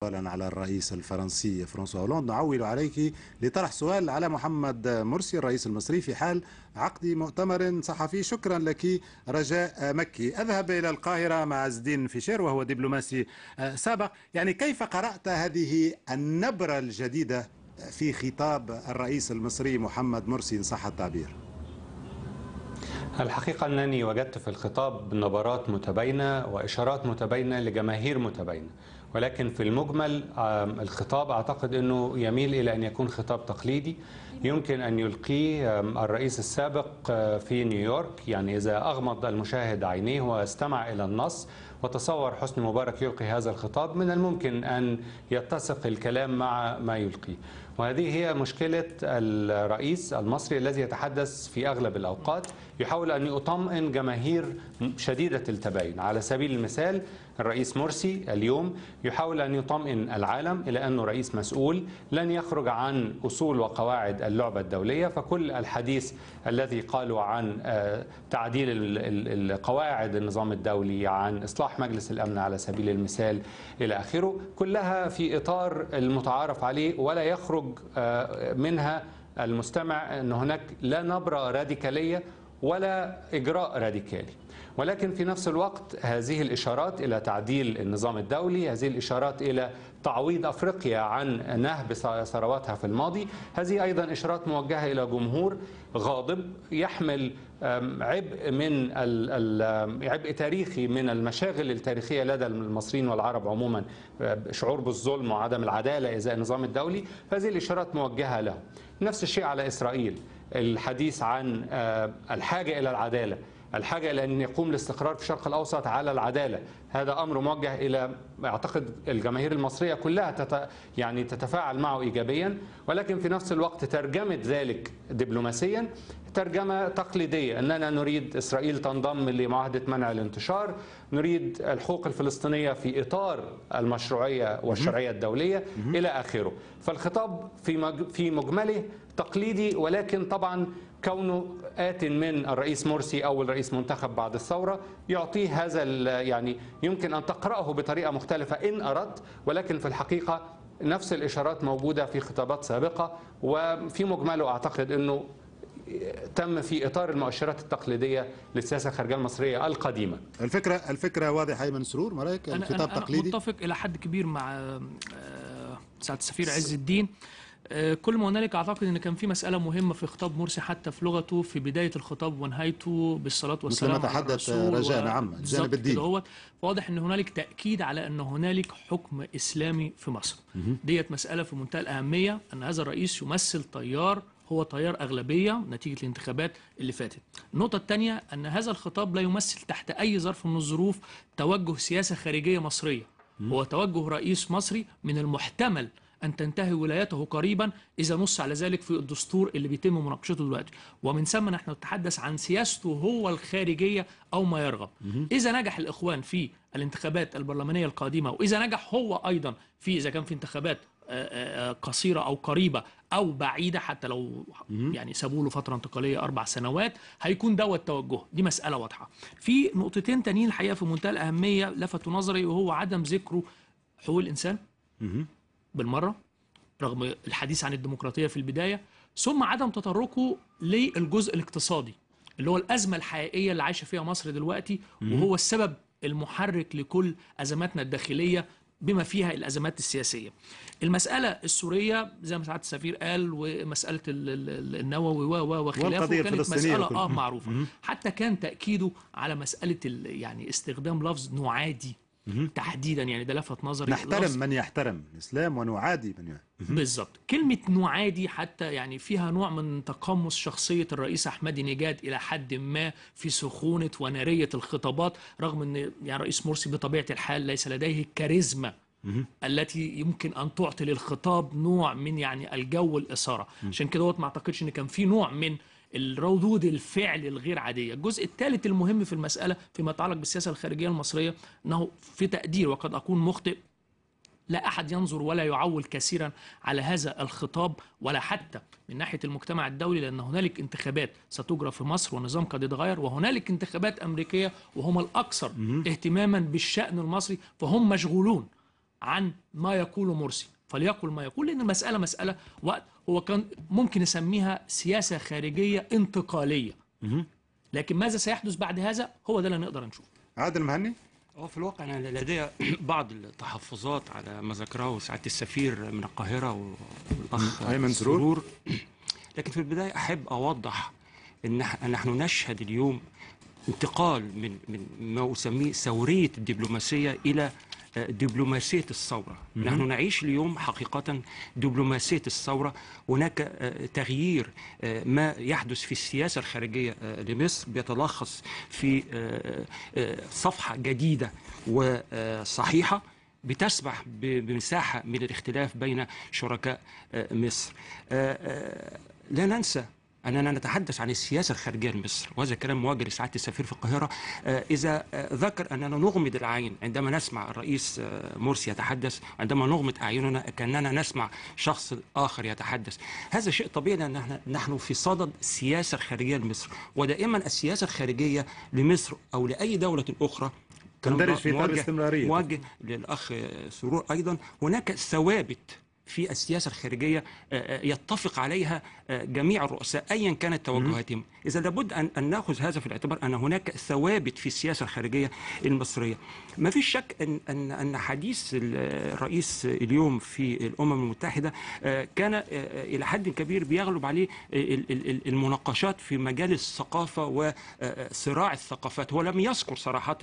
سؤالا على الرئيس الفرنسي فرانسوا هولاند، نعول عليك لطرح سؤال على محمد مرسي الرئيس المصري في حال عقد مؤتمر صحفي. شكرا لك رجاء مكي. أذهب إلى القاهرة مع عز الدين فيشير وهو دبلوماسي سابق. يعني كيف قرأت هذه النبرة الجديدة في خطاب الرئيس المصري محمد مرسي إن صح التعبير؟ الحقيقة أنني وجدت في الخطاب نبرات متباينة وإشارات متباينة لجماهير متباينة، ولكن في المجمل الخطاب أعتقد أنه يميل إلى أن يكون خطاب تقليدي يمكن أن يلقيه الرئيس السابق في نيويورك. يعني إذا أغمض المشاهد عينيه واستمع إلى النص وتصور حسني مبارك يلقي هذا الخطاب، من الممكن أن يتسق الكلام مع ما يلقيه. وهذه هي مشكلة الرئيس المصري الذي يتحدث في أغلب الأوقات يحاول أن يطمئن جماهير شديدة التباين. على سبيل المثال الرئيس مرسي اليوم يحاول أن يطمئن العالم إلى أنه رئيس مسؤول لن يخرج عن أصول وقواعد اللعبة الدولية، فكل الحديث الذي قالوا عن تعديل قواعد النظام الدولي، عن إصلاح مجلس الأمن على سبيل المثال إلى آخره، كلها في إطار المتعارف عليه، ولا يخرج منها المستمع أن هناك لا نبرة راديكالية ولا إجراء راديكالي. ولكن في نفس الوقت هذه الإشارات إلى تعديل النظام الدولي، هذه الإشارات إلى تعويض أفريقيا عن نهب ثرواتها في الماضي، هذه أيضا إشارات موجهة إلى جمهور غاضب يحمل عبء تاريخي من المشاغل التاريخية لدى المصريين والعرب عموما، شعور بالظلم وعدم العدالة إزاء النظام الدولي. هذه الإشارات موجهة له. نفس الشيء على إسرائيل، الحديث عن الحاجة إلى العدالة، الحاجة إلى أن يقوم الاستقرار في الشرق الأوسط على العدالة. هذا أمر موجه إلى أعتقد الجماهير المصرية كلها تتفاعل معه إيجابيا، ولكن في نفس الوقت ترجمة ذلك دبلوماسيا ترجمة تقليدية، أننا نريد إسرائيل تنضم لمعاهدة منع الانتشار، نريد الحقوق الفلسطينية في إطار المشروعية والشرعية الدولية إلى آخره. فالخطاب في مجمله تقليدي، ولكن طبعا كونه آت من الرئيس مرسي أول رئيس منتخب بعد الثورة يعطيه هذا يعني يمكن أن تقرأه بطريقة مختلفة إن أردت، ولكن في الحقيقة نفس الإشارات موجودة في خطابات سابقة، وفي مجمله أعتقد أنه تم في إطار المؤشرات التقليدية للسياسة الخارجية المصرية القديمة. الفكرة واضحة. أيمن سرور، ما رأيك؟ الخطاب تقليدي. أنا متفق إلى حد كبير مع سعادة السفير عز الدين. كل ما هنالك أعتقد أن كان في مسألة مهمة في خطاب مرسي حتى في لغته في بداية الخطاب ونهايته بالصلاة والسلام على الرسول. رجاء نعم الجانب الديني. واضح أن هنالك تأكيد على أن هنالك حكم إسلامي في مصر. ديت مسألة في منتهى الأهمية، أن هذا الرئيس يمثل تيار هو تيار أغلبية نتيجة الانتخابات اللي فاتت. النقطة الثانية أن هذا الخطاب لا يمثل تحت أي ظرف من الظروف توجه سياسة خارجية مصرية. هو توجه رئيس مصري من المحتمل أن تنتهي ولايته قريبا إذا نص على ذلك في الدستور اللي بيتم مناقشته دلوقتي، ومن ثم نحن نتحدث عن سياسته هو الخارجية أو ما يرغب. إذا نجح الإخوان في الانتخابات البرلمانية القادمة، وإذا نجح هو أيضا في إذا كان في انتخابات قصيرة أو قريبة أو بعيدة، حتى لو يعني سابوا له فترة انتقالية 4 سنوات، هيكون دوت توجهه. دي مسألة واضحة. في نقطتين تانيين الحقيقة في منتهى الأهمية لفتوا نظري، وهو عدم ذكره حقوق الإنسان بالمرة رغم الحديث عن الديمقراطية في البداية، ثم عدم تطرقه للجزء الاقتصادي اللي هو الأزمة الحقيقية اللي عايشة فيها مصر دلوقتي، وهو السبب المحرك لكل أزماتنا الداخلية بما فيها الأزمات السياسية. المسألة السورية زي ما سعادة السفير قال، ومسألة النووي وخلافه كانت مسألة معروفة. حتى كان تأكيده على مسألة يعني استخدام لفظ نعادي تحديدا، يعني ده لفت نظري. نحترم من يحترم الإسلام ونعادي من بالظبط. كلمة نعادي حتى يعني فيها نوع من تقمص شخصية الرئيس أحمدي نجاد إلى حد ما في سخونة ونارية الخطابات، رغم أن يعني رئيس مرسي بطبيعة الحال ليس لديه الكاريزما التي يمكن أن تعطي للخطاب نوع من يعني الجو الإثارة. عشان كده ما أعتقدش أن كان في نوع من الردود الفعل الغير عادية. الجزء الثالث المهم في المسألة فيما يتعلق بالسياسة الخارجية المصرية، أنه في تقدير وقد أكون مخطئ، لا أحد ينظر ولا يعول كثيرا على هذا الخطاب ولا حتى من ناحية المجتمع الدولي، لأن هنالك انتخابات ستجرى في مصر والنظام قد يتغير، وهنالك انتخابات أمريكية وهم الأكثر اهتماما بالشأن المصري، فهم مشغولون عن ما يقوله مرسي، فليقل ما يقول، لأن المسألة مسألة وقت. هو كان ممكن يسميها سياسة خارجية انتقالية، لكن ماذا سيحدث بعد هذا هو ده اللي نقدر نشوفه. عادل مهني. في الواقع أنا لدي بعض التحفظات على ما ذكره سعادة السفير من القاهرة والأخ أيمن سرور، لكن في البداية أحب أوضح أن نحن نشهد اليوم انتقال من ما أسميه ثورية الدبلوماسية إلى دبلوماسية الثورة. نحن نعيش اليوم حقيقة دبلوماسية الثورة. هناك تغيير ما يحدث في السياسة الخارجية لمصر بيتلخص في صفحة جديدة وصحيحة بتسمح بمساحة من الاختلاف بين شركاء مصر. لا ننسى أننا نتحدث عن السياسة الخارجية لمصر، وهذا كلام موجه لسعادة السفير في القاهرة. إذا ذكر أننا نغمض العين عندما نسمع الرئيس مرسي يتحدث، عندما نغمض أعيننا كأننا نسمع شخص آخر يتحدث. هذا شيء طبيعي لأن نحن في صدد السياسة الخارجية لمصر، ودائما السياسة الخارجية لمصر أو لأي دولة أخرى تندرج في إطار الاستمرارية. موجه للأخ سرور أيضا. هناك ثوابت في السياسة الخارجية يتفق عليها جميع الرؤساء أيا كانت توجهاتهم. إذا لابد أن نأخذ هذا في الاعتبار، أن هناك ثوابت في السياسة الخارجية المصرية. ما فيش شك أن حديث الرئيس اليوم في الأمم المتحدة كان إلى حد كبير بيغلب عليه المناقشات في مجال الثقافة وصراع الثقافات. هو لم يذكر صراحة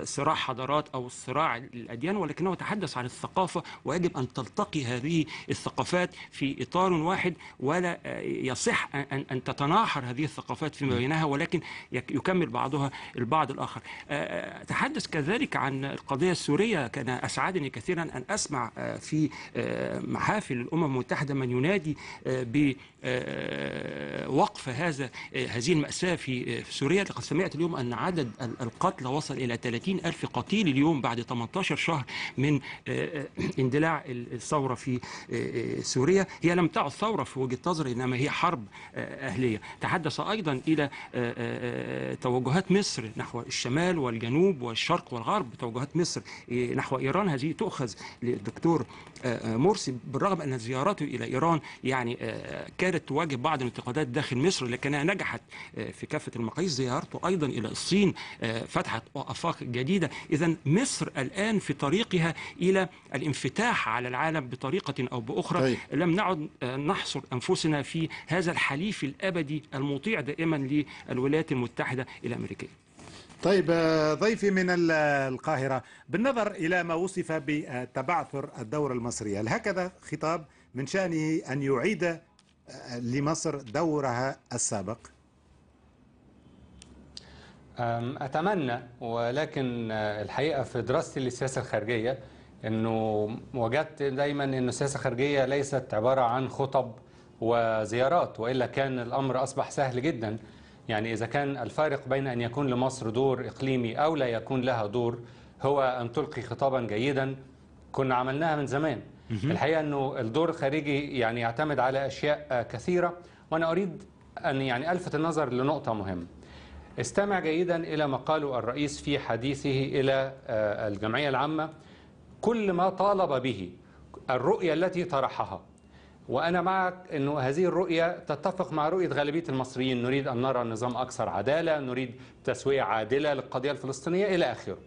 صراع حضارات أو صراع الأديان، ولكنه تحدث عن الثقافة، ويجب أن تلتقي هذه الثقافات في إطار واحد، ولا يصح أن تتناحر هذه الثقافات فيما بينها، ولكن يكمل بعضها البعض الآخر. تحدث كذلك عن القضية السورية. كان أسعدني كثيرا أن أسمع في محافل الأمم المتحدة من ينادي بوقف هذه المأساة في سوريا. لقد سمعت اليوم أن عدد القتلى وصل إلى 30,000 قتيل اليوم بعد 18 شهر من اندلاع الثورة في سوريا. هي لم تعد ثورة في وجهة نظري، إنما هي حرب أهلية. تحدث أيضا إلى توجهات مصر نحو الشمال والجنوب والشرق والغرب. توجهات مصر نحو إيران هذه تؤخذ للدكتور مرسي، بالرغم أن زيارته إلى إيران يعني كانت تواجه بعض الانتقادات داخل مصر، لكنها نجحت في كافة المقاييس. زيارته أيضا إلى الصين فتحت آفاق جديدة. إذن مصر الآن في طريقها إلى الانفتاح على العالم بطريقة أو بأخرى. طيب. لم نعد نحصر أنفسنا في هذا الحليف الأبدي المطيع دائما للولايات المتحدة الأمريكية. طيب ضيفي من القاهرة، بالنظر إلى ما وصف بتبعثر الدولة المصرية، هل هكذا خطاب من شأنه أن يعيد لمصر دورها السابق؟ أتمنى، ولكن الحقيقة في دراستي للسياسة الخارجية أنه وجدت دايما أن السياسة الخارجية ليست عبارة عن خطب وزيارات، وإلا كان الأمر أصبح سهل جدا. يعني إذا كان الفارق بين أن يكون لمصر دور إقليمي أو لا يكون لها دور هو أن تلقي خطابا جيدا، كنا عملناها من زمان. الحقيقة أنه الدور الخارجي يعني يعتمد على أشياء كثيرة، وأنا أريد أن يعني ألفت النظر لنقطة مهمة. استمع جيدا إلى ما قاله الرئيس في حديثه إلى الجمعية العامة. كل ما طالب به، الرؤية التي طرحها، وأنا معك أنه هذه الرؤية تتفق مع رؤية غالبية المصريين. نريد أن نرى نظام أكثر عدالة، نريد تسوية عادلة للقضية الفلسطينية إلى آخره.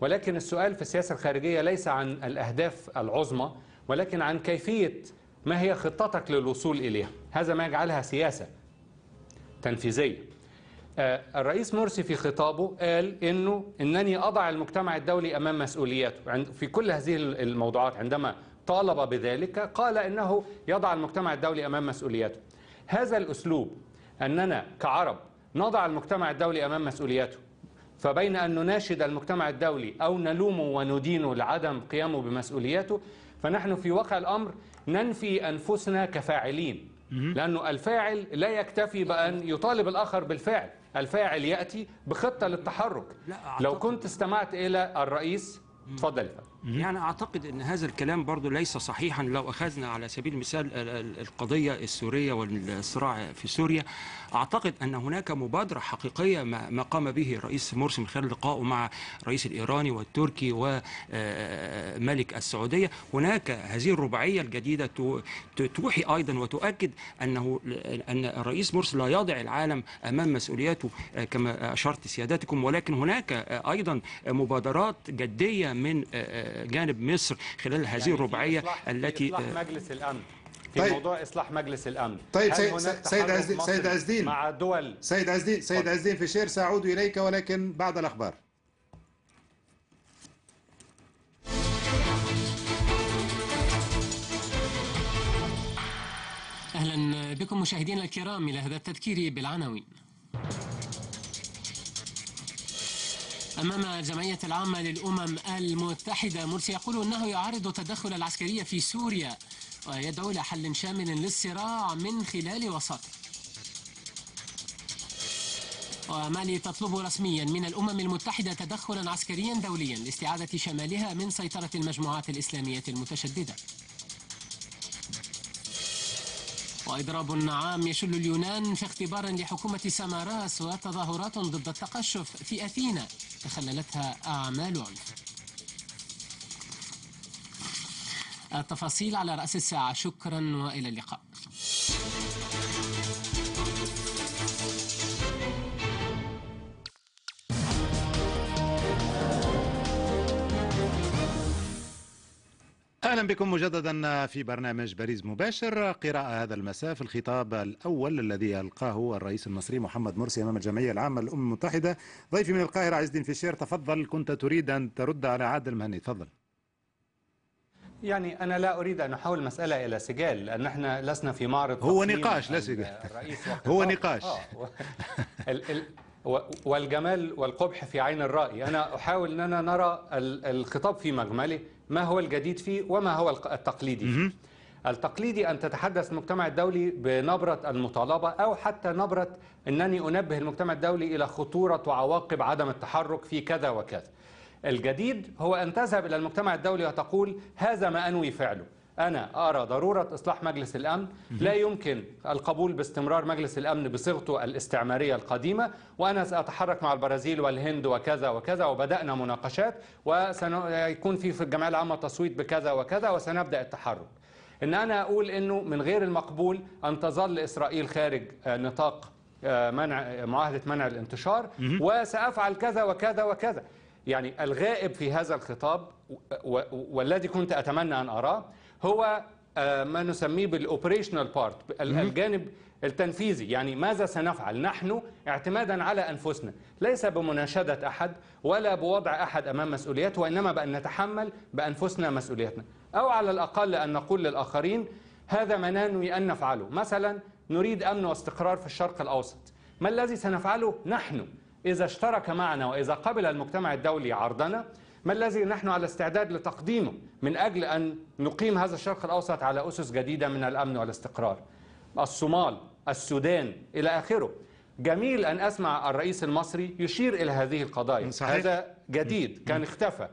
ولكن السؤال في السياسة الخارجية ليس عن الأهداف العظمى، ولكن عن كيفية ما هي خطتك للوصول إليها. هذا ما يجعلها سياسة تنفيذية. الرئيس مرسي في خطابه قال إنني أضع المجتمع الدولي أمام مسؤولياته في كل هذه الموضوعات. عندما طالب بذلك قال إنه يضع المجتمع الدولي أمام مسؤولياته. هذا الأسلوب أننا كعرب نضع المجتمع الدولي أمام مسؤولياته، فبين أن نناشد المجتمع الدولي أو نلومه وندينه لعدم قيامه بمسؤولياته، فنحن في واقع الأمر ننفي أنفسنا كفاعلين، لأنه الفاعل لا يكتفي بأن يطالب الآخر بالفعل، الفاعل يأتي بخطة للتحرك. لو كنت استمعت إلى الرئيس، تفضل. يعني أعتقد أن هذا الكلام برضو ليس صحيحا. لو أخذنا على سبيل المثال القضية السورية والصراع في سوريا، أعتقد أن هناك مبادرة حقيقية ما قام به الرئيس مرسي من خلال لقائه مع الرئيس الإيراني والتركي وملك السعودية. هناك هذه الرباعية الجديدة توحي أيضا وتؤكد أن الرئيس مرسي لا يضع العالم أمام مسؤولياته كما أشرت سيادتكم، ولكن هناك أيضا مبادرات جدية من جانب مصر خلال هذه الرباعية التي إصلاح مجلس الأمن في طيب. موضوع إصلاح مجلس الأمن. طيب سيد عزدين مع دول سيد عزدين في شير، سأعود إليك ولكن بعد الأخبار. أهلا بكم مشاهدينا الكرام إلى هذا التذكير بالعناوين. أمام الجمعية العامة للأمم المتحدة، مرسي يقول أنه يعارض التدخل العسكري في سوريا ويدعو إلى حل شامل للصراع من خلال وساطة. ومالي تطلب رسميا من الأمم المتحدة تدخلا عسكريا دوليا لاستعادة شمالها من سيطرة المجموعات الإسلامية المتشددة. وإضراب عام يشل اليونان في اختبار لحكومة ساماراس، وتظاهرات ضد التقشف في أثينا تخللتها أعمال عنف. التفاصيل على رأس الساعة. شكرا وإلى اللقاء. أهلا بكم مجددا في برنامج باريس مباشر. قراءة هذا المساء في الخطاب الأول الذي ألقاه الرئيس المصري محمد مرسي أمام الجمعية العامة للأمم المتحدة. ضيفي من القاهرة عز الدين فيشير، تفضل. كنت تريد أن ترد على عادل مهني، تفضل. يعني أنا لا أريد أن أحول المسألة إلى سجال، لأن احنا لسنا في معرض. هو نقاش لا سجال. هو نقاش. والجمال والقبح في عين الرأي. أنا أحاول أننا نرى الخطاب في مجمله، ما هو الجديد فيه وما هو التقليدي فيه. التقليدي أن تتحدث المجتمع الدولي بنبرة المطالبة، أو حتى نبرة أنني أنبه المجتمع الدولي إلى خطورة وعواقب عدم التحرك في كذا وكذا. الجديد هو أن تذهب إلى المجتمع الدولي وتقول هذا ما أنوي فعله. أنا أرى ضرورة إصلاح مجلس الأمن، لا يمكن القبول باستمرار مجلس الأمن بصيغته الاستعمارية القديمة، وأنا سأتحرك مع البرازيل والهند وكذا وكذا، وبدأنا مناقشات، وسيكون في الجمعية العامة تصويت بكذا وكذا، وسنبدأ التحرك. إن أنا أقول إنه من غير المقبول أن تظل إسرائيل خارج نطاق معاهدة منع الانتشار، وسأفعل كذا وكذا وكذا. يعني الغائب في هذا الخطاب والذي كنت أتمنى أن أراه هو ما نسميه بالأوبريشنال بارت، الجانب التنفيذي. يعني ماذا سنفعل نحن اعتمادا على أنفسنا، ليس بمناشدة أحد ولا بوضع أحد أمام مسؤوليته، وإنما بأن نتحمل بأنفسنا مسؤوليتنا، أو على الأقل أن نقول للآخرين هذا ما ننوي أن نفعله. مثلا نريد أمن واستقرار في الشرق الأوسط، ما الذي سنفعله نحن إذا اشترك معنا وإذا قبل المجتمع الدولي عرضنا؟ ما الذي نحن على استعداد لتقديمه من أجل أن نقيم هذا الشرق الأوسط على أسس جديدة من الأمن والاستقرار؟ الصومال، السودان، إلى آخره. جميل أن أسمع الرئيس المصري يشير إلى هذه القضايا. صحيح. هذا جديد كان اختفى،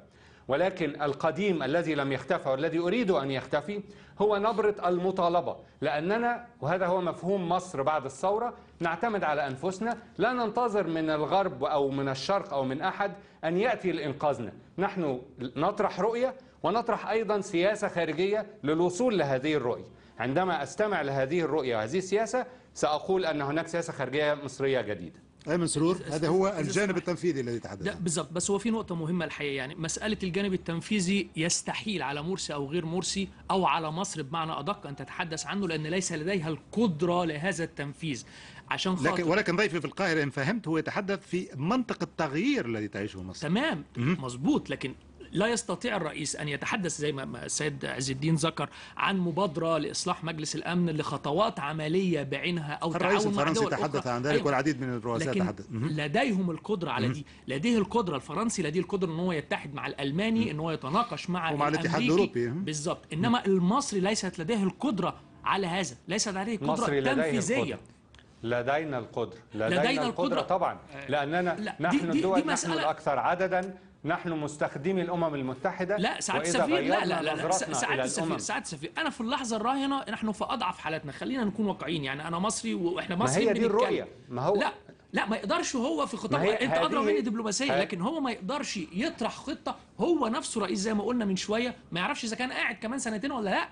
ولكن القديم الذي لم يختفى والذي أريد أن يختفي هو نبرة المطالبة، لأننا وهذا هو مفهوم مصر بعد الثورة نعتمد على أنفسنا، لا ننتظر من الغرب أو من الشرق أو من أحد أن يأتي لإنقاذنا. نحن نطرح رؤية ونطرح أيضا سياسة خارجية للوصول لهذه الرؤية. عندما أستمع لهذه الرؤية وهذه السياسة سأقول أن هناك سياسة خارجية مصرية جديدة. أيمن سرور، هذا هو الجانب التنفيذي الذي تحدث عنه. بالضبط، بس هو في نقطة مهمة الحقيقة. يعني مسألة الجانب التنفيذي يستحيل على مرسي أو غير مرسي أو على مصر بمعنى أدق أن تتحدث عنه، لأن ليس لديها القدرة لهذا التنفيذ. عشان خاطر ولكن ضيفي في القاهرة إن فهمت هو يتحدث في منطق التغيير الذي تعيشه مصر. تمام، مظبوط. لكن لا يستطيع الرئيس أن يتحدث زي ما السيد عز الدين ذكر عن مبادرة لإصلاح مجلس الأمن لخطوات عملية بعينها أو تعاون مع الرئيس الفرنسي تحدث عن ذلك. أيوة. والعديد من الرؤساء تحدث. لديهم القدرة على دي، لديه القدرة الفرنسي، لديه القدرة أن هو يتحد مع الألماني، أن هو يتناقش مع الاتحاد الأوروبي. بالضبط. إنما المصري ليست لديه القدرة على هذا، ليست لديه قدرة تنفيذية. لدينا القدرة طبعا، لأننا نحن الدول نحن الأكثر عددا نحن مستخدمي الأمم المتحدة. لا سعادة وإذا السفير، لا غيرنا لا لا نظرتنا سعادة إلى السفير، الأمم، سعادة السفير، أنا في اللحظة الراهنة نحن في أضعف حالاتنا، خلينا نكون واقعيين. يعني أنا مصري وإحنا ما مصريين هي دي بنتكلم. الرؤية. ما هو لا ما يقدرش هو في خطاب، ما هي انت ادرى هذه- مني دبلوماسيه، لكن هو ما يقدرش يطرح خطه. هو نفسه رئيس زي ما قلنا من شويه، ما يعرفش اذا كان قاعد كمان سنتين ولا لا.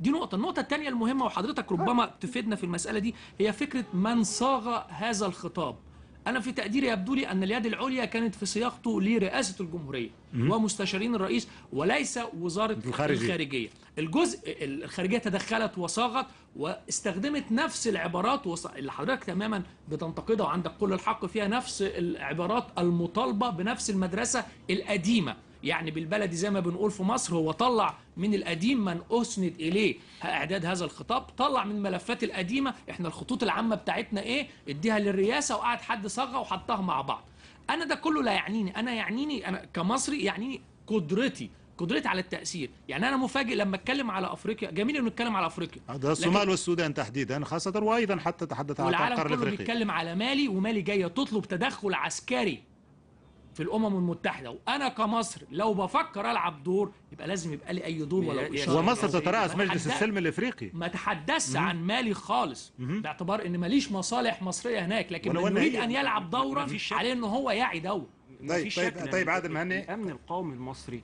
دي نقطة. النقطة الثانية المهمة وحضرتك ربما تفيدنا في المسألة دي، هي فكرة من صاغ هذا الخطاب. أنا في تقديري يبدو لي أن اليد العليا كانت في صياغته لرئاسة الجمهورية ومستشارين الرئيس، وليس وزارة الخارجية. الجزء الخارجية تدخلت وصاغت واستخدمت نفس العبارات اللي حضرتك تماما بتنتقدها وعندك كل الحق فيها، نفس العبارات المطالبة بنفس المدرسة القديمة. يعني بالبلدي زي ما بنقول في مصر، هو طلع من القديم من أسند إليه إعداد هذا الخطاب، طلع من الملفات القديمة إحنا الخطوط العامة بتاعتنا إيه، اديها للرئاسة، وقعد حد صاغها وحطها مع بعض. أنا ده كله لا يعنيني، أنا يعنيني أنا كمصري يعنيني قدرتي على التأثير. يعني أنا مفاجئ لما أتكلم على أفريقيا، جميل إنه نتكلم على أفريقيا، ده الصومال والسودان تحديدا خاصة، وأيضا حتى تحدث عن والعالم القارة كله الأفريقية. بيتكلم على مالي، ومالي جاية تطلب تدخل عسكري في الامم المتحده، وانا كمصر لو بفكر العب دور يبقى لازم يبقى لي اي دور ولو اشاره. ومصر تترأس مجلس السلم الافريقي. ما تحدثش عن مالي خالص، باعتبار ان ماليش مصالح مصريه هناك، لكن من يريد ان يلعب دورا عليه ان هو يعي دور. طيب عادل مهني، الامن القومي المصري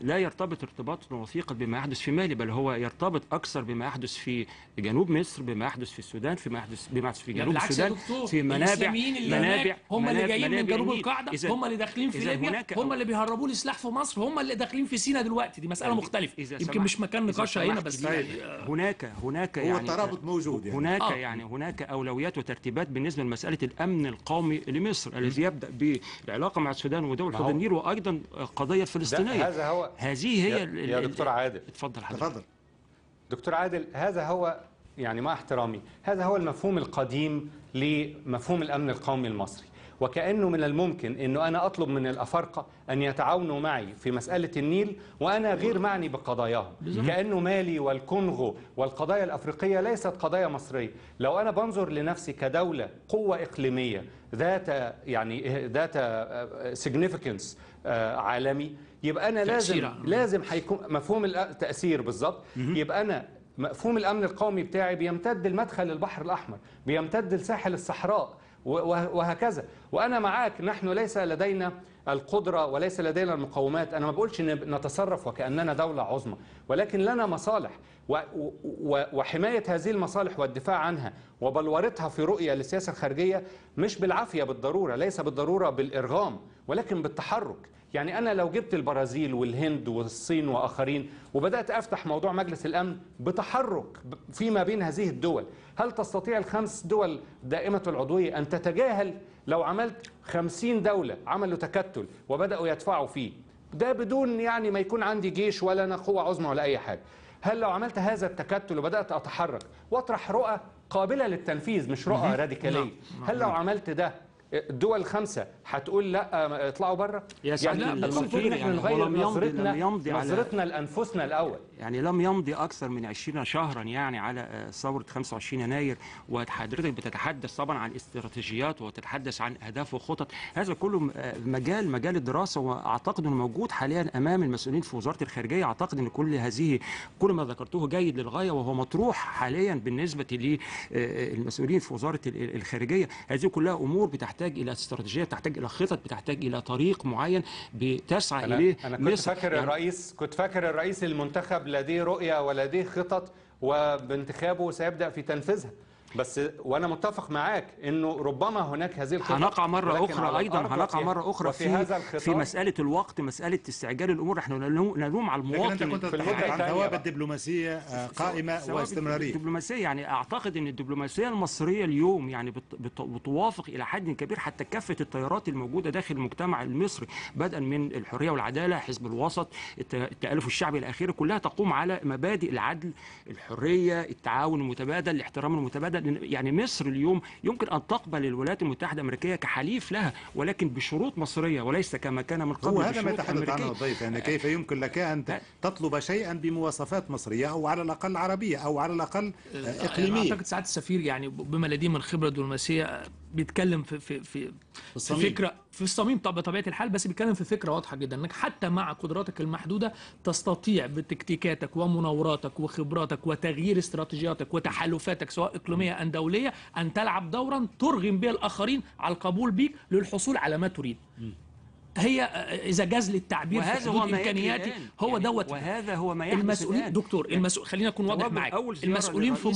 لا يرتبط ارتباطا وثيقا بما يحدث في مالي، بل هو يرتبط اكثر بما يحدث في جنوب مصر، بما يحدث في السودان، بما يحدث في جنوب السودان، في منابع هم اللي جايين من جنوب القاعده، هم اللي داخلين في ليبيا، هم اللي بيهربوا لي سلاح في مصر، هم اللي داخلين في سيناء دلوقتي. دي مساله مختلفه، يمكن مش مكان نقاشها هنا، بس هناك هو يعني الترابط موجود. يعني هناك اولويات وترتيبات بالنسبه لمساله الامن القومي لمصر، الذي يبدا بالعلاقه مع السودان ودول حوض النيل، وايضا القضيه الفلسطينيه. هذه هي يا دكتور عادل. اتفضل حضرتك. دكتور عادل، هذا هو يعني مع احترامي، هذا هو المفهوم القديم لمفهوم الأمن القومي المصري، وكأنه من الممكن أنه أنا أطلب من الأفارقة أن يتعاونوا معي في مسألة النيل وأنا غير معني بقضاياهم، كأنه مالي والكونغو والقضايا الأفريقية ليست قضايا مصرية. لو أنا بنظر لنفسي كدولة قوة إقليمية ذات significance عالمي، يبقى أنا لازم هيكون مفهوم التأثير بالظبط. يبقى أنا مفهوم الأمن القومي بتاعي بيمتد المدخل للبحر الأحمر، بيمتد لساحل الصحراء، وهكذا. وأنا معاك، نحن ليس لدينا القدرة وليس لدينا المقومات. أنا ما بقولش نتصرف وكأننا دولة عظمى، ولكن لنا مصالح، وحماية هذه المصالح والدفاع عنها وبلورتها في رؤية للسياسة الخارجية مش بالعافية بالضرورة، ليس بالضرورة بالإرغام، ولكن بالتحرك. يعني أنا لو جبت البرازيل والهند والصين وآخرين وبدأت أفتح موضوع مجلس الأمن بتحرك فيما بين هذه الدول، هل تستطيع الخمس دول دائمة العضوية أن تتجاهل لو عملت 50 دولة عملوا تكتل وبدأوا يدفعوا فيه؟ ده بدون يعني ما يكون عندي جيش ولا أنا قوة عظمى ولا أي حاجة. هل لو عملت هذا التكتل وبدأت أتحرك وأطرح رؤى قابلة للتنفيذ مش رؤى راديكالية، هل لو عملت ده الدول الخمسة هتقول لا اطلعوا بره؟ يعني المفروض احنا نغير نظرتنا لانفسنا الاول. يعني لم يمضي اكثر من 20 شهرا يعني على ثوره 25 يناير، وحضرتك بتتحدث طبعا عن استراتيجيات وتتحدث عن اهداف وخطط. هذا كله مجال الدراسه، واعتقد انه موجود حاليا امام المسؤولين في وزاره الخارجيه. اعتقد ان كل ما ذكرته جيد للغايه، وهو مطروح حاليا بالنسبه للمسؤولين في وزاره الخارجيه. هذه كلها امور بتحتاج الى استراتيجيه، بتحتاج الى خطط، بتحتاج الى طريق معين بتسعى اليه. انا كنت فاكر الرئيس المنتخب لديه رؤيه ولديه خطط، وبانتخابه سيبدا في تنفيذها. بس وانا متفق معاك انه ربما هناك هذه الخطط هنقع مره اخرى في مساله الوقت، مساله استعجال الامور. نحن نلوم على المواطن. لكن انت كنت تتحدث عن ثوابت دبلوماسيه قائمه واستمراريه. الدبلوماسيه يعني اعتقد ان الدبلوماسيه المصريه اليوم يعني بتوافق الى حد كبير حتى كافه التيارات الموجوده داخل المجتمع المصري، بدءا من الحريه والعداله، حزب الوسط، التالف الشعبي الى اخره، كلها تقوم على مبادئ العدل، الحريه، التعاون المتبادل، الاحترام المتبادل. يعني مصر اليوم يمكن أن تقبل الولايات المتحدة الأمريكية كحليف لها، ولكن بشروط مصرية وليس كما كان من قبل. هو هذا ما يتحدث عنه الضيف، يعني كيف يمكن لك أن تطلب شيئا بمواصفات مصرية أو على الأقل عربية أو على الأقل إقليمية. أعتقد سعادة السفير يعني بما لديه من خبرة دبلوماسية بيتكلم في في الصميم بطبيعه الحال، بس بيتكلم في فكره واضحه جدا انك حتى مع قدراتك المحدوده تستطيع بتكتيكاتك ومناوراتك وخبراتك وتغيير استراتيجياتك وتحالفاتك سواء اقليميه ام دوليه ان تلعب دورا ترغم به الاخرين على القبول بيك للحصول على ما تريد. هي اذا جاز للتعبير في حدود امكانياتي هو يعني دوت. وهذا هو ما يحدث المسؤولين الآن. دكتور خلينا اكون واضح معاك. المسؤولين في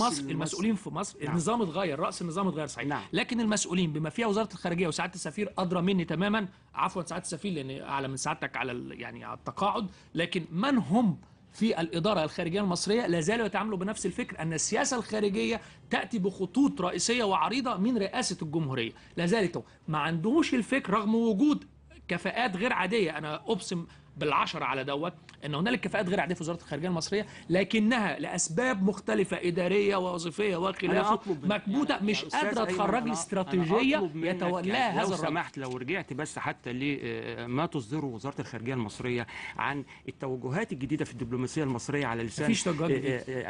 مصر نعم. النظام اتغير، راس النظام اتغير صحيح. نعم. لكن المسؤولين بما فيها وزاره الخارجيه وسعاده السفير ادرى مني تماما، عفوا سعاده السفير لان اعلى من سعادتك على يعني على التقاعد، لكن من هم في الإدارة الخارجية المصرية لا زالوا يتعاملوا بنفس الفكر أن السياسة الخارجية تأتي بخطوط رئيسية وعريضة من رئاسة الجمهورية. لا زالت ما عندهوش الفكر رغم وجود كفاءات غير عادية. أنا أبصم بالعشرة على دوت ان هنالك كفاءات غير عاديه في وزاره الخارجيه المصريه، لكنها لاسباب مختلفه اداريه ووظيفيه وخلافه مكبوته يعني مش قادره تخرج لي استراتيجيه يتولاها هذا لو الرجل. سمحت لو رجعت بس حتى لما تصدره وزاره الخارجيه المصريه عن التوجهات الجديده في الدبلوماسيه المصريه على لسان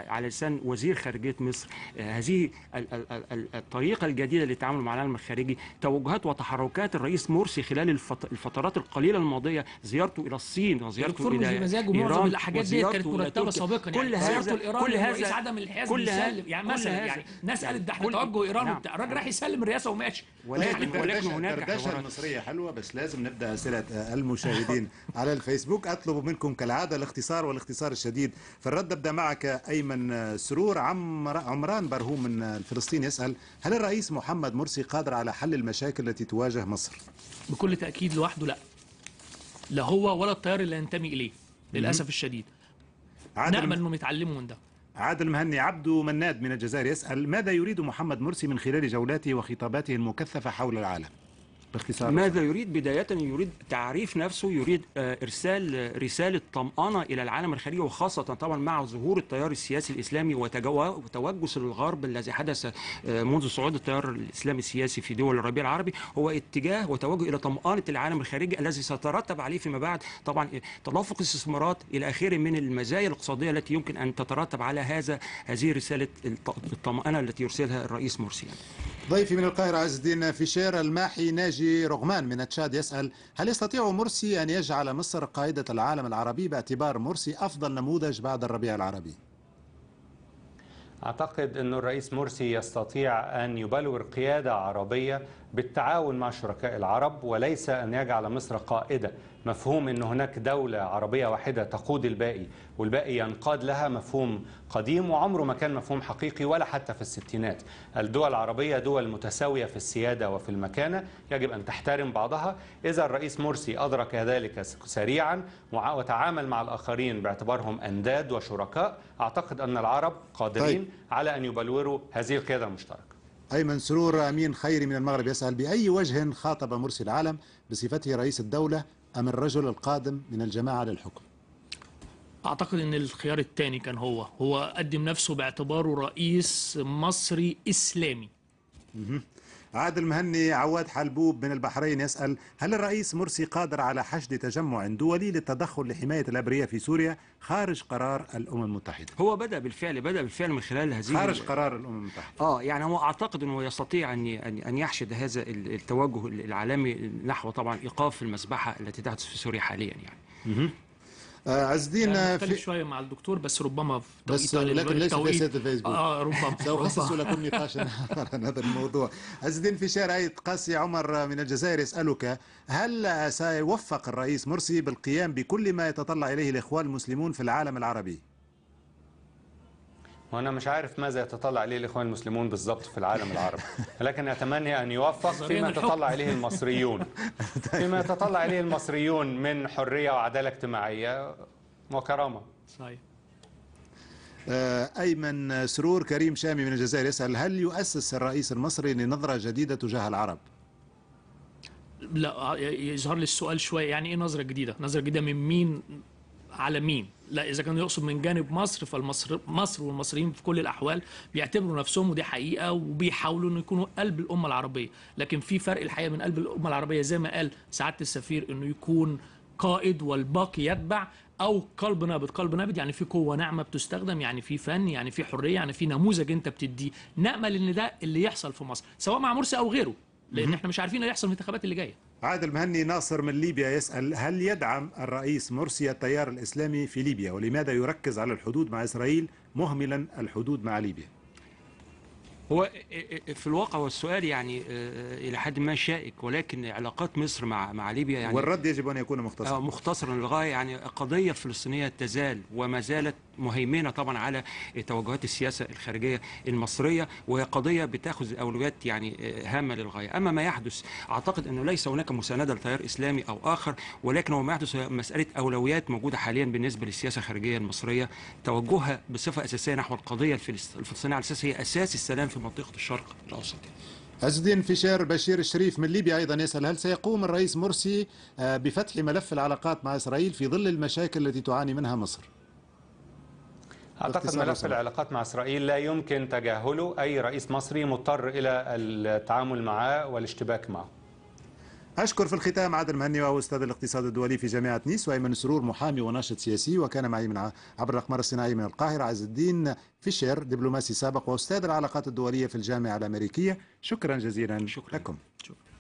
على لسان وزير خارجيه مصر، هذه الطريقه الجديده للتعامل مع العالم الخارجي، توجهات وتحركات الرئيس مرسي خلال الفترات القليله الماضيه، زيارته الى الصين وزيارته الى معظم الحاجات دي كانت مرتبه سابقا. كل يعني زيارته هذا الايراني الرئيس عدم الانحياز بيسلم، يعني مثلا يعني ناس قالت ده احنا توجه ايران وبتاع، الراجل راح يسلم الرئاسه وماشي. ولكن هناك الدردشه المصريه حلوه، بس لازم نبدا اسئله المشاهدين على الفيسبوك. اطلب منكم كالعاده الاختصار والاختصار الشديد في الرد. ابدا معك ايمن سرور. عمران برهوم من فلسطين يسال: هل الرئيس محمد مرسي قادر على حل المشاكل التي تواجه مصر؟ بكل تاكيد لوحده لا هو ولا التيار اللي ينتمي اليه للاسف الشديد. نامل انهم يتعلموا من ده. عادل مهني. عبدو مناد من الجزائر يسال: ماذا يريد محمد مرسي من خلال جولاته وخطاباته المكثفه حول العالم؟ باختصار. ماذا يريد؟ بداية يريد تعريف نفسه، يريد إرسال رسالة طمأنة إلى العالم الخارجي، وخاصة طبعا مع ظهور التيار السياسي الإسلامي وتوجس الغرب الذي حدث منذ صعود التيار الإسلامي السياسي في دول الربيع العربي، هو اتجاه وتوجه إلى طمأنة العالم الخارجي الذي سيترتب عليه فيما بعد طبعا تدفق الاستثمارات إلى آخره من المزايا الاقتصادية التي يمكن أن تترتب على هذه رسالة الطمأنة التي يرسلها الرئيس مرسي. ضيفي من القاهرة عز الدين فيشير. الماحي ناجي رغمان من تشاد يسأل: هل يستطيع مرسي أن يجعل مصر قائدة العالم العربي باعتبار مرسي أفضل نموذج بعد الربيع العربي؟ أعتقد أن الرئيس مرسي يستطيع أن يبلور قيادة عربية بالتعاون مع الشركاء العرب، وليس أن يجعل مصر قائدة. مفهوم أن هناك دولة عربية واحدة تقود الباقي والباقي ينقاد لها مفهوم قديم وعمره ما كان مفهوم حقيقي ولا حتى في الستينات. الدول العربية دول متساوية في السيادة وفي المكانة، يجب أن تحترم بعضها. إذا الرئيس مرسي أدرك ذلك سريعا وتعامل مع الآخرين باعتبارهم أنداد وشركاء، أعتقد أن العرب قادرين على أن يبلوروا هذه القيادة المشتركة. أيمن سرور. أمين خيري من المغرب يسأل: بأي وجه خاطب مرسي العالم بصفته رئيس الدولة أم الرجل القادم من الجماعة للحكم؟ أعتقد أن الخيار الثاني كان هو قدم نفسه باعتباره رئيس مصري إسلامي. عادل مهني. عواد حلبوب من البحرين يسأل: هل الرئيس مرسي قادر على حشد تجمع دولي للتدخل لحماية الأبرياء في سوريا خارج قرار الأمم المتحدة؟ هو بدأ بالفعل من خلال هذه خارج قرار الأمم المتحدة. يعني هو أعتقد أنه يستطيع أن يحشد هذا التوجه العالمي نحو طبعا إيقاف المذبحة التي تحدث في سوريا حاليا يعني. عز الدين في شويه مع الدكتور بس ربما في بس لكن ليس في سياسة الفيسبوك. ربما سأخصص لكم نقاشا عن هذا الموضوع. عز الدين في شارع قاسي عمر من الجزائر يسألك: هل سيوفق الرئيس مرسي بالقيام بكل ما يتطلع إليه الإخوان المسلمون في العالم العربي؟ وأنا مش عارف ماذا يتطلع إليه الإخوان المسلمون بالضبط في العالم العربي، لكن أتمنى أن يوفق فيما يتطلع إليه المصريون، فيما يتطلع إليه المصريون من حرية وعدالة اجتماعية وكرامة. صحيح. أيمن سرور. كريم شامي من الجزائر يسأل: هل يؤسس الرئيس المصري لنظرة جديدة تجاه العرب؟ لا، يظهر لي السؤال شوية، يعني إيه نظرة جديدة؟ نظرة جديدة من مين على مين؟ لا، إذا كان يقصد من جانب مصر مصر والمصريين في كل الأحوال بيعتبروا نفسهم، ودي حقيقة، وبيحاولوا إنه يكونوا قلب الأمة العربية، لكن في فرق الحقيقة من قلب الأمة العربية زي ما قال سعادة السفير إنه يكون قائد والباقي يتبع، أو قلب نابض يعني في قوة ناعمة بتستخدم، يعني في فن، يعني في حرية، يعني في نموذج أنت بتديه. نأمل إن ده اللي يحصل في مصر سواء مع مرسي أو غيره، لان احنا مش عارفين اللي هيحصل في الانتخابات اللي جايه. عادل مهني ناصر من ليبيا يسأل: هل يدعم الرئيس مرسي التيار الإسلامي في ليبيا، ولماذا يركز على الحدود مع إسرائيل مهملا الحدود مع ليبيا؟ هو في الواقع والسؤال يعني إلى حد ما شائك، ولكن علاقات مصر مع ليبيا يعني والرد يجب أن يكون مختصرا. مختصرا للغاية. يعني القضية الفلسطينية تزال وما زالت مهيمنة طبعا على توجهات السياسة الخارجية المصرية، وهي قضية بتاخذ أولويات يعني هامة للغاية. أما ما يحدث أعتقد أنه ليس هناك مساندة لتيار إسلامي أو آخر، ولكن هو ما يحدث مسألة أولويات موجودة حاليا بالنسبة للسياسة الخارجية المصرية، توجهها بصفة أساسية نحو القضية الفلسطينية على أساس هي أساس السلام في منطقة الشرق الأوسط. عز الدين فيشير بشير الشريف من ليبيا أيضا يسأل: هل سيقوم الرئيس مرسي بفتح ملف العلاقات مع إسرائيل في ظل المشاكل التي تعاني منها مصر؟ أعتقد ملف العلاقات مع إسرائيل لا يمكن تجاهله. أي رئيس مصري مضطر إلى التعامل معه والاشتباك معه. أشكر في الختام عادل مهني وهو أستاذ الاقتصاد الدولي في جامعة نيس، وأيمن سرور محامي وناشط سياسي، وكان معي من عبر الأقمار الصناعية من القاهرة عز الدين فيشير دبلوماسي سابق وأستاذ العلاقات الدولية في الجامعة الأمريكية. شكرا جزيلا لكم. شكرا.